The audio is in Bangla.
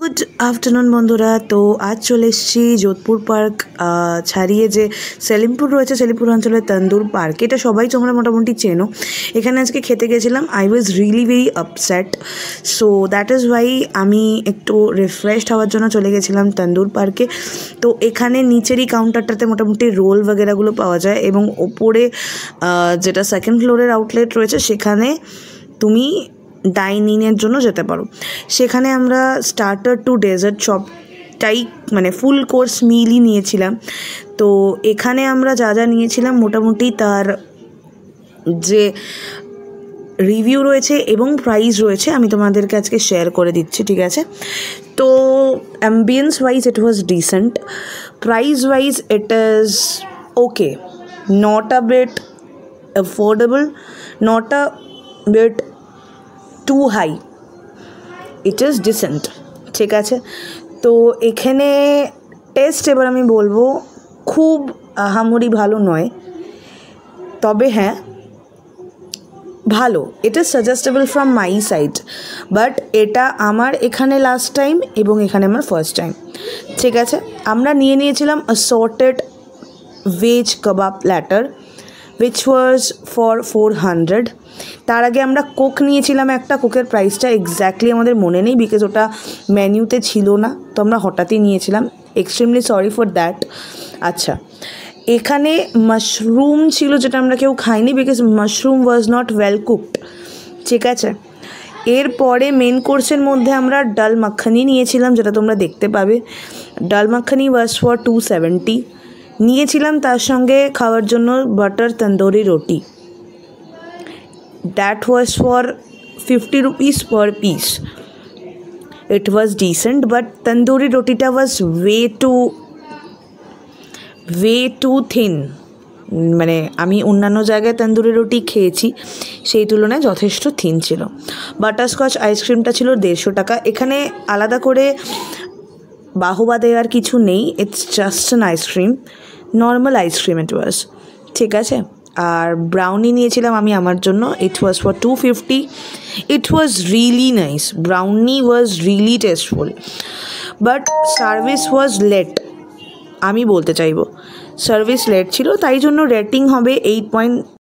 গুড আফটারনুন বন্ধুরা। তো আজ চলে এসেছি যোধপুর পার্ক ছাড়িয়ে যে সেলিমপুর রয়েছে, সেলিমপুর অঞ্চলের তন্দুর পার্ক। এটা সবাই তোমরা মোটামুটি চেনো। এখানে আজকে খেতে গেছিলাম। I was really very upset, so that is Y আমি একটু রিফ্রেশড হওয়ার জন্য চলে গেছিলাম তন্দুর পার্কে। তো এখানে নিচেরই কাউন্টারটাতে মোটামুটি রোল वगैरहগুলো পাওয়া যায়, এবং ওপরে যেটা সেকেন্ড ফ্লোরের আউটলেট রয়েছে সেখানে তুমি ডাইনিংয়ের জন্য যেতে পারো। সেখানে আমরা স্টার্টার টু ডেজার্ট সবটাই মানে ফুল কোর্স মিলই নিয়েছিলাম। তো এখানে আমরা যা যা নিয়েছিলাম মোটামুটি তার যে রিভিউ রয়েছে এবং প্রাইস রয়েছে আমি তোমাদেরকে আজকে শেয়ার করে দিচ্ছি, ঠিক আছে? তো ambience wise it was decent, price wise it is okay, not a bit affordable, not a bit too high, it is decent, ঠিক আছে? তো এখানে টেস্ট এবার আমি বলবো খুব আহামরি ভালো নয়, তবে হ্যাঁ ভালো। It is suggestable from my side, but এটা আমার এখানে লাস্ট টাইম এবং এখানে আমার ফার্স্ট টাইম, ঠিক আছে? আমরা নিয়েছিলাম assorted veg kebab platter which was for 400। তার আগে আমরা কোক নিয়েছিলাম একটা, কোকের প্রাইসটা এক্স্যাক্টলি আমাদের মনে নেই বিকজ ওটা মেনুতে ছিল না, তো আমরা হঠাৎই নিয়েছিলাম, এক্সট্রিমলি সরি ফর দ্যাট। আচ্ছা, এখানে মাশরুম ছিল যেটা আমরা কেউ খাইনি because mushroom was not well cooked, ঠিক আছে? এরপরে মেন কোর্সের মধ্যে আমরা ডাল মাখানি নিয়েছিলাম, যেটা তোমরা দেখতে পাবে। ডাল মাখানি ওয়াজ ফর 270। নিয়েছিলাম তার সঙ্গে খাওয়ার জন্য butter tandoori roti, that was for 50 rupees per piece. It was decent, but tandoori রুটিটা ওয়াজ ওয়ে টু থিন। মানে আমি অন্যান্য জায়গায় তন্দুরি রুটি খেয়েছি, সেই তুলনায় যথেষ্ট থিন ছিল। বাটারস্কচ আইসক্রিমটা ছিল 150 টাকা। এখানে আলাদা করে বাহবা দেওয়ার কিছু নেই, it's just an ice-cream, normal ice-cream it was, ঠিক আছে? আর ব্রাউনি নিয়েছিলাম আমি আমার জন্য, it was for 250। It was really nice, brownie was really tasteful, but service was late. আমি বলতে চাইবো সার্ভিস লেট ছিল, তাই জন্য রেটিং হবে 8